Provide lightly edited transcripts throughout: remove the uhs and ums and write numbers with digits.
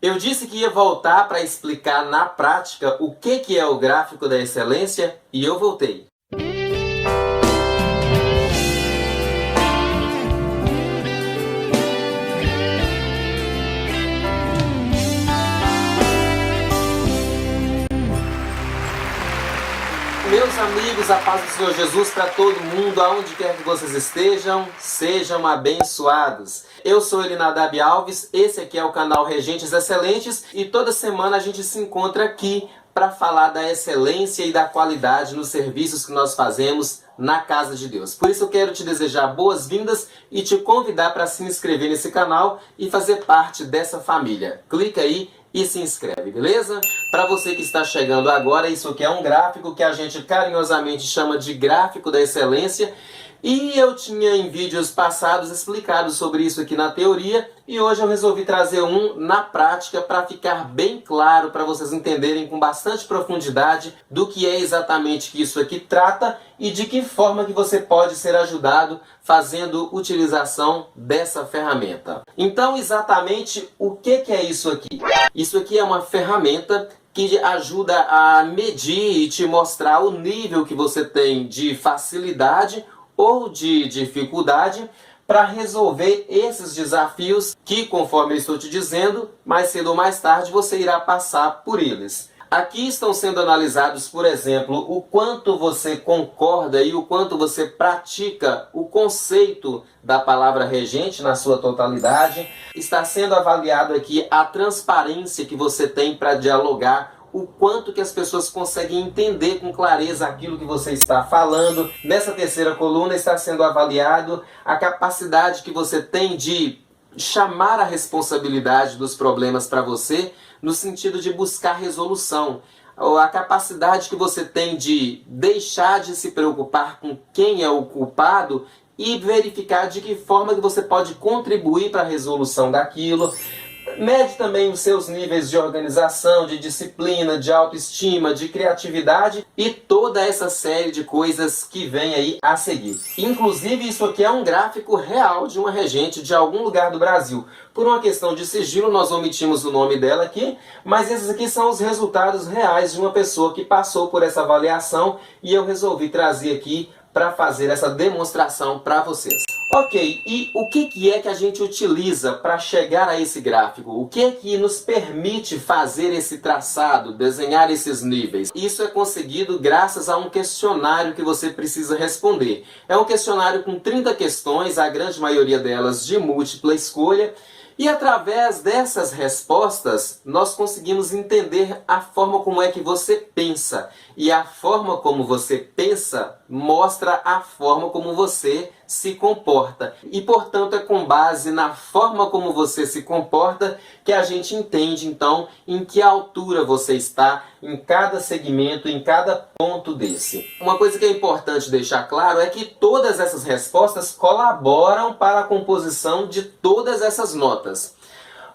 Eu disse que ia voltar para explicar na prática o que é o gráfico da excelência e eu voltei. Meus amigos, a paz do Senhor Jesus para todo mundo, aonde quer que vocês estejam, sejam abençoados. Eu sou Elinadab Alves, esse aqui é o canal Regentes Excelentes e toda semana a gente se encontra aqui para falar da excelência e da qualidade nos serviços que nós fazemos na casa de Deus. Por isso eu quero te desejar boas-vindas e te convidar para se inscrever nesse canal e fazer parte dessa família. Clica aí e se inscreve, beleza? Para você que está chegando agora, isso aqui é um gráfico que a gente carinhosamente chama de gráfico da excelência. E eu tinha em vídeos passados explicado sobre isso aqui na teoria e hoje eu resolvi trazer um na prática para ficar bem claro, para vocês entenderem com bastante profundidade do que é exatamente que isso aqui trata e de que forma que você pode ser ajudado fazendo utilização dessa ferramenta. Então, exatamente o que é isso aqui? Isso aqui é uma ferramenta que ajuda a medir e te mostrar o nível que você tem de facilidade ou de dificuldade para resolver esses desafios que, conforme eu estou te dizendo, mais cedo ou mais tarde você irá passar por eles. Aqui estão sendo analisados, por exemplo, o quanto você concorda e o quanto você pratica o conceito da palavra regente na sua totalidade. Está sendo avaliado aqui a transparência que você tem para dialogar, o quanto que as pessoas conseguem entender com clareza aquilo que você está falando. Nessa terceira coluna está sendo avaliado a capacidade que você tem de chamar a responsabilidade dos problemas para você, no sentido de buscar resolução. A capacidade que você tem de deixar de se preocupar com quem é o culpado e verificar de que forma que você pode contribuir para a resolução daquilo. Mede também os seus níveis de organização, de disciplina, de autoestima, de criatividade e toda essa série de coisas que vem aí a seguir. Inclusive, isso aqui é um gráfico real de uma regente de algum lugar do Brasil. Por uma questão de sigilo, nós omitimos o nome dela aqui, mas esses aqui são os resultados reais de uma pessoa que passou por essa avaliação e eu resolvi trazer aqui para fazer essa demonstração para vocês. Ok, e o que é que a gente utiliza para chegar a esse gráfico? O que é que nos permite fazer esse traçado, desenhar esses níveis? Isso é conseguido graças a um questionário que você precisa responder. É um questionário com 30 questões, a grande maioria delas de múltipla escolha. E através dessas respostas, nós conseguimos entender a forma como é que você pensa. E a forma como você pensa mostra a forma como você se comporta. E, portanto, é com base na forma como você se comporta que a gente entende, então, em que altura você está em cada segmento, em cada ponto desse. Uma coisa que é importante deixar claro é que todas essas respostas colaboram para a composição de todas essas notas.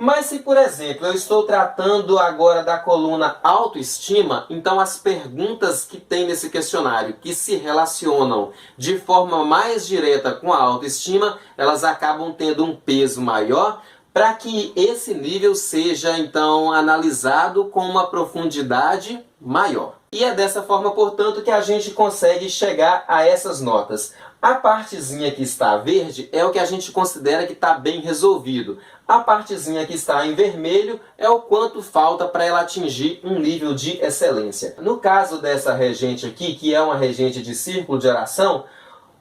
Mas se, por exemplo, eu estou tratando agora da coluna autoestima, então as perguntas que tem nesse questionário que se relacionam de forma mais direta com a autoestima, elas acabam tendo um peso maior para que esse nível seja, então, analisado com uma profundidade maior. E é dessa forma, portanto, que a gente consegue chegar a essas notas. A partezinha que está verde é o que a gente considera que está bem resolvido. A partezinha que está em vermelho é o quanto falta para ela atingir um nível de excelência. No caso dessa regente aqui, que é uma regente de círculo de oração,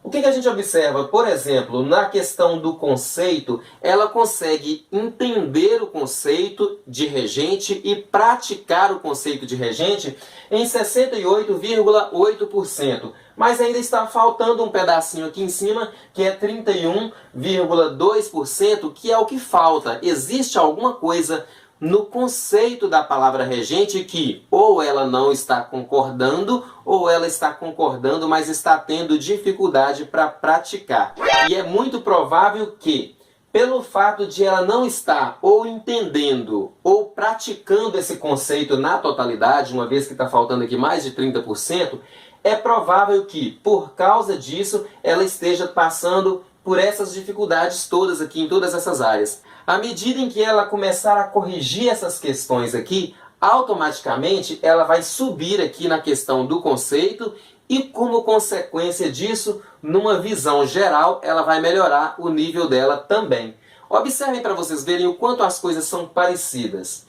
o que a gente observa? Por exemplo, na questão do conceito, ela consegue entender o conceito de regente e praticar o conceito de regente em 68,8%. Mas ainda está faltando um pedacinho aqui em cima, que é 31,2%, que é o que falta. Existe alguma coisa no conceito da palavra regente que ou ela não está concordando, ou ela está concordando, mas está tendo dificuldade para praticar. E é muito provável que, pelo fato de ela não estar ou entendendo ou praticando esse conceito na totalidade, uma vez que está faltando aqui mais de 30%, é provável que, por causa disso, ela esteja passando por essas dificuldades todas aqui, em todas essas áreas. À medida em que ela começar a corrigir essas questões aqui, automaticamente ela vai subir aqui na questão do conceito e, como consequência disso, numa visão geral, ela vai melhorar o nível dela também. Observem para vocês verem o quanto as coisas são parecidas.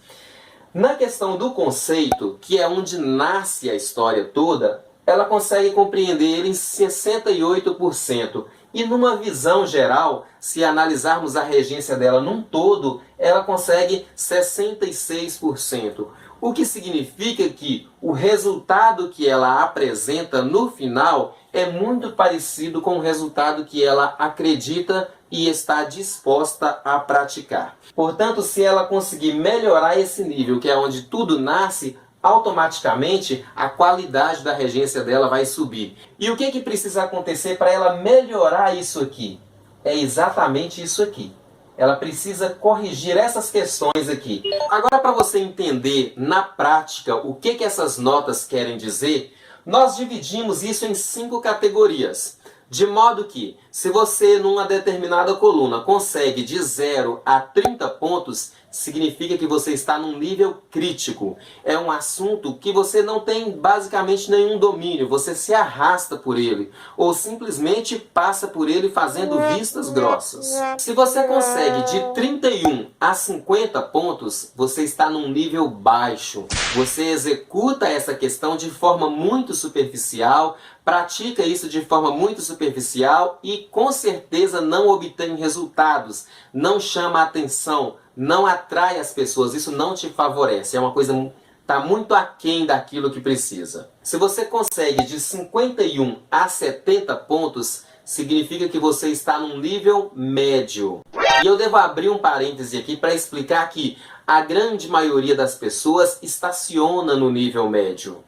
Na questão do conceito, que é onde nasce a história toda, ela consegue compreender ele em 68%. E numa visão geral, se analisarmos a regência dela num todo, ela consegue 66%. O que significa que o resultado que ela apresenta no final é muito parecido com o resultado que ela acredita e está disposta a praticar. Portanto, se ela conseguir melhorar esse nível, que é onde tudo nasce, automaticamente a qualidade da regência dela vai subir. E o que precisa acontecer para ela melhorar isso aqui? É exatamente isso aqui. Ela precisa corrigir essas questões aqui. Agora, para você entender na prática o que essas notas querem dizer, nós dividimos isso em 5 categorias. De modo que, se você numa determinada coluna consegue de 0 a 30 pontos, significa que você está num nível crítico. É um assunto que você não tem basicamente nenhum domínio, você se arrasta por ele, ou simplesmente passa por ele fazendo vistas grossas. Se você consegue de 31 a 50 pontos, você está num nível baixo. Você executa essa questão de forma muito superficial, pratica isso de forma muito superficial e com certeza não obtém resultados, não chama atenção, não atrai as pessoas, isso não te favorece, é uma coisa está muito aquém daquilo que precisa. Se você consegue de 51 a 70 pontos, significa que você está num nível médio. E eu devo abrir um parêntese aqui para explicar que a grande maioria das pessoas estaciona no nível médio.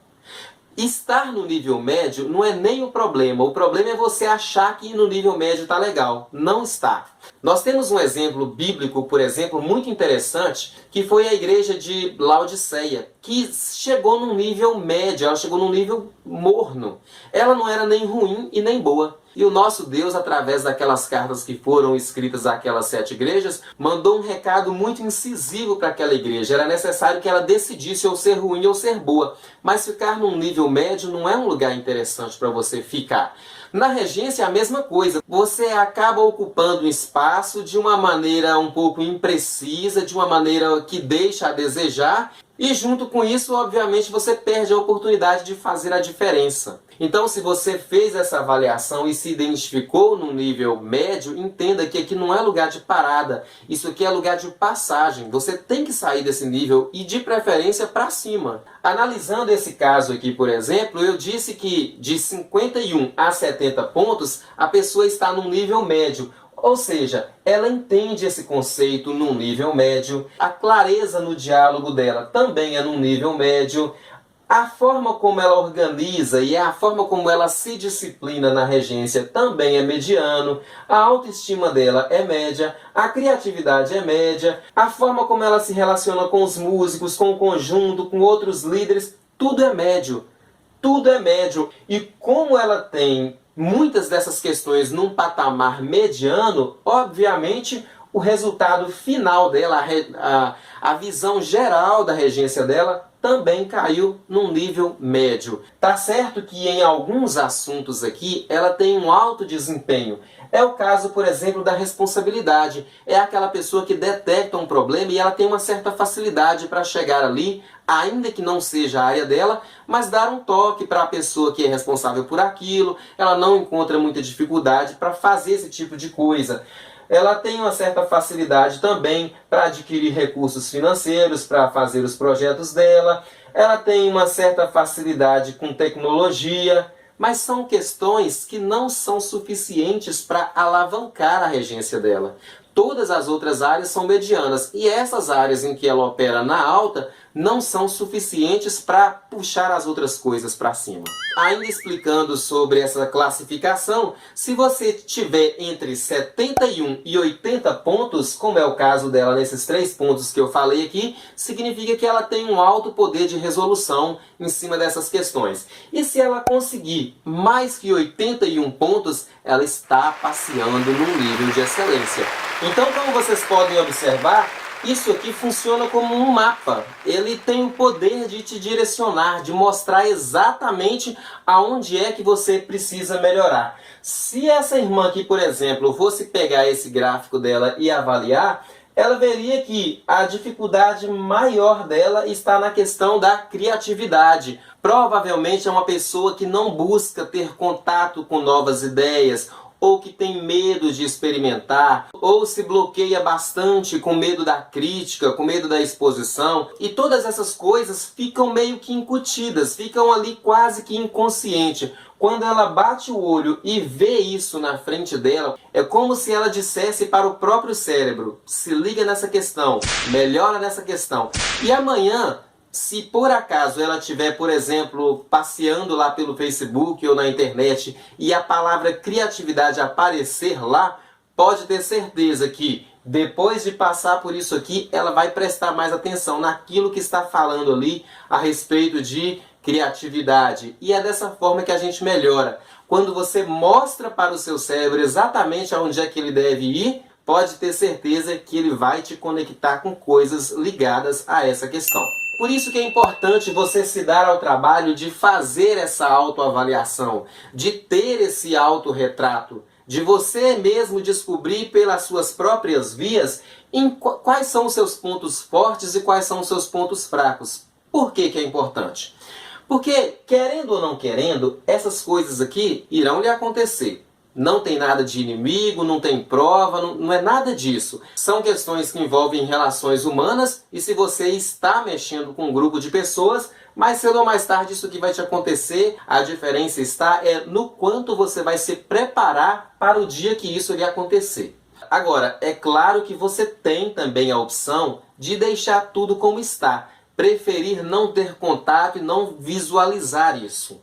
Estar no nível médio não é nem o problema é você achar que no nível médio está legal. Não está. Nós temos um exemplo bíblico, por exemplo, muito interessante, que foi a igreja de Laodiceia, que chegou num nível médio, ela chegou num nível morno. Ela não era nem ruim e nem boa. E o nosso Deus, através daquelas cartas que foram escritas àquelas 7 igrejas, mandou um recado muito incisivo para aquela igreja. Era necessário que ela decidisse ou ser ruim ou ser boa. Mas ficar num nível médio não é um lugar interessante para você ficar. Na regência é a mesma coisa. Você acaba ocupando um espaço de uma maneira um pouco imprecisa, de uma maneira que deixa a desejar. E junto com isso, obviamente, você perde a oportunidade de fazer a diferença. Então, se você fez essa avaliação e se identificou no nível médio, entenda que aqui não é lugar de parada. Isso aqui é lugar de passagem. Você tem que sair desse nível e, de preferência, para cima. Analisando esse caso aqui, por exemplo, eu disse que de 51 a 70 pontos, a pessoa está num nível médio. Ou seja, ela entende esse conceito num nível médio, a clareza no diálogo dela também é num nível médio, a forma como ela organiza e a forma como ela se disciplina na regência também é mediano, a autoestima dela é média, a criatividade é média, a forma como ela se relaciona com os músicos, com o conjunto, com outros líderes, tudo é médio. Tudo é médio. E como ela tem muitas dessas questões num patamar mediano, obviamente o resultado final dela, a visão geral da regência dela, também caiu num nível médio. Tá certo que em alguns assuntos aqui ela tem um alto desempenho. É o caso, por exemplo, da responsabilidade. É aquela pessoa que detecta um problema e ela tem uma certa facilidade para chegar ali, ainda que não seja a área dela, mas dar um toque para a pessoa que é responsável por aquilo. Ela não encontra muita dificuldade para fazer esse tipo de coisa. Ela tem uma certa facilidade também para adquirir recursos financeiros, para fazer os projetos dela. Ela tem uma certa facilidade com tecnologia, mas são questões que não são suficientes para alavancar a regência dela. Todas as outras áreas são medianas e essas áreas em que ela opera na alta não são suficientes para puxar as outras coisas para cima. Ainda explicando sobre essa classificação, se você tiver entre 71 e 80 pontos, como é o caso dela nesses 3 pontos que eu falei aqui, significa que ela tem um alto poder de resolução em cima dessas questões. E se ela conseguir mais que 81 pontos, ela está passeando num nível de excelência. Então, como vocês podem observar, isso aqui funciona como um mapa. Ele tem o poder de te direcionar, de mostrar exatamente aonde é que você precisa melhorar. Se essa irmã aqui, por exemplo, fosse pegar esse gráfico dela e avaliar, ela veria que a dificuldade maior dela está na questão da criatividade. Provavelmente é uma pessoa que não busca ter contato com novas ideias, ou que tem medo de experimentar, ou se bloqueia bastante com medo da crítica, com medo da exposição. E todas essas coisas ficam meio que incutidas, ficam ali quase que inconsciente. Quando ela bate o olho e vê isso na frente dela, é como se ela dissesse para o próprio cérebro: se liga nessa questão, melhora nessa questão. E amanhã, se por acaso ela estiver, por exemplo, passeando lá pelo Facebook ou na internet e a palavra criatividade aparecer lá, pode ter certeza que depois de passar por isso aqui, ela vai prestar mais atenção naquilo que está falando ali a respeito de criatividade. E é dessa forma que a gente melhora. Quando você mostra para o seu cérebro exatamente aonde é que ele deve ir, pode ter certeza que ele vai te conectar com coisas ligadas a essa questão. Por isso que é importante você se dar ao trabalho de fazer essa autoavaliação, de ter esse autorretrato, de você mesmo descobrir pelas suas próprias vias quais são os seus pontos fortes e quais são os seus pontos fracos. Por que é importante? Porque, querendo ou não querendo, essas coisas aqui irão lhe acontecer. Não tem nada de inimigo, não tem prova, não é nada disso. São questões que envolvem relações humanas e se você está mexendo com um grupo de pessoas, mais cedo ou mais tarde isso aqui vai te acontecer. A diferença está no quanto você vai se preparar para o dia que isso lhe acontecer. Agora, é claro que você tem também a opção de deixar tudo como está. Preferir não ter contato e não visualizar isso.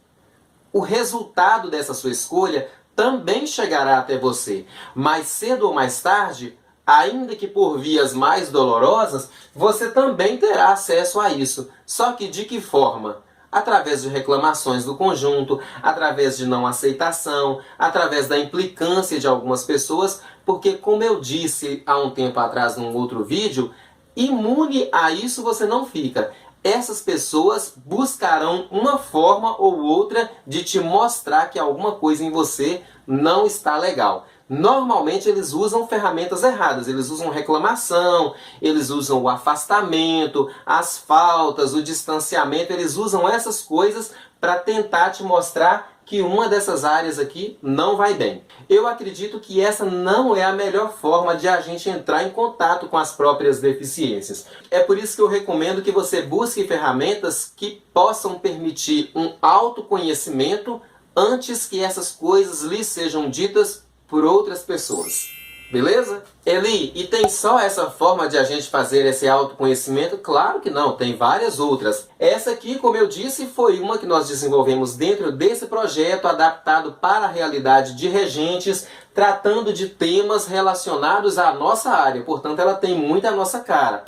O resultado dessa sua escolha também chegará até você. Mais cedo ou mais tarde, ainda que por vias mais dolorosas, você também terá acesso a isso. Só que de que forma? Através de reclamações do conjunto, através de não aceitação, através da implicância de algumas pessoas, porque como eu disse há um tempo atrás num outro vídeo, imune a isso você não fica. Essas pessoas buscarão uma forma ou outra de te mostrar que alguma coisa em você não está legal. Normalmente eles usam ferramentas erradas, eles usam reclamação, eles usam o afastamento, as faltas, o distanciamento, eles usam essas coisas para tentar te mostrar que uma dessas áreas aqui não vai bem. Eu acredito que essa não é a melhor forma de a gente entrar em contato com as próprias deficiências. É por isso que eu recomendo que você busque ferramentas que possam permitir um autoconhecimento antes que essas coisas lhe sejam ditas por outras pessoas. Beleza? Eli, e tem só essa forma de a gente fazer esse autoconhecimento? Claro que não, tem várias outras. Essa aqui, como eu disse, foi uma que nós desenvolvemos dentro desse projeto, adaptado para a realidade de regentes, tratando de temas relacionados à nossa área. Portanto, ela tem muito a nossa cara.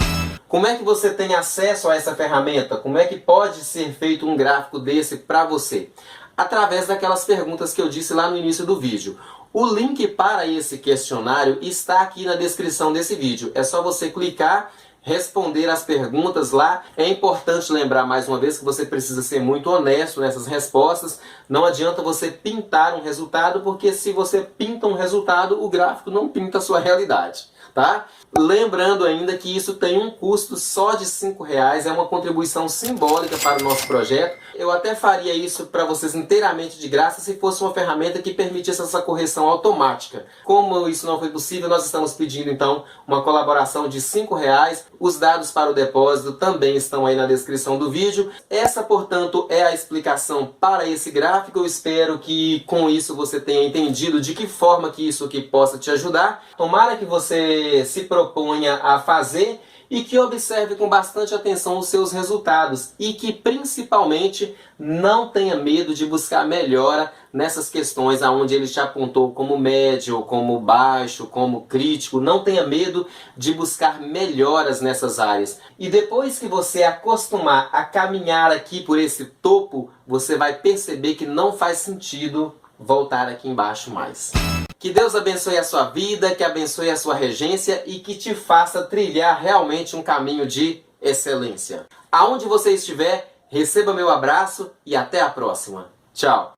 Como é que você tem acesso a essa ferramenta? Como é que pode ser feito um gráfico desse para você? Através daquelas perguntas que eu disse lá no início do vídeo. O link para esse questionário está aqui na descrição desse vídeo. É só você clicar, responder as perguntas lá. É importante lembrar mais uma vez que você precisa ser muito honesto nessas respostas. Não adianta você pintar um resultado, porque se você pinta um resultado, o gráfico não pinta a sua realidade, tá? Lembrando ainda que isso tem um custo só de R$5, é uma contribuição simbólica para o nosso projeto. Eu até faria isso para vocês inteiramente de graça se fosse uma ferramenta que permitisse essa correção automática. Como isso não foi possível, nós estamos pedindo então uma colaboração de R$5. Os dados para o depósito também estão aí na descrição do vídeo. Essa, portanto, é a explicação para esse gráfico. Eu espero que com isso você tenha entendido de que forma que isso aqui possa te ajudar. Tomara que você se proponha a fazer e que observe com bastante atenção os seus resultados e que principalmente não tenha medo de buscar melhora nessas questões aonde ele te apontou como médio, como baixo, como crítico. Não tenha medo de buscar melhoras nessas áreas. E depois que você acostumar a caminhar aqui por esse topo, você vai perceber que não faz sentido voltar aqui embaixo mais. Que Deus abençoe a sua vida, que abençoe a sua regência e que te faça trilhar realmente um caminho de excelência. Aonde você estiver, receba meu abraço e até a próxima. Tchau!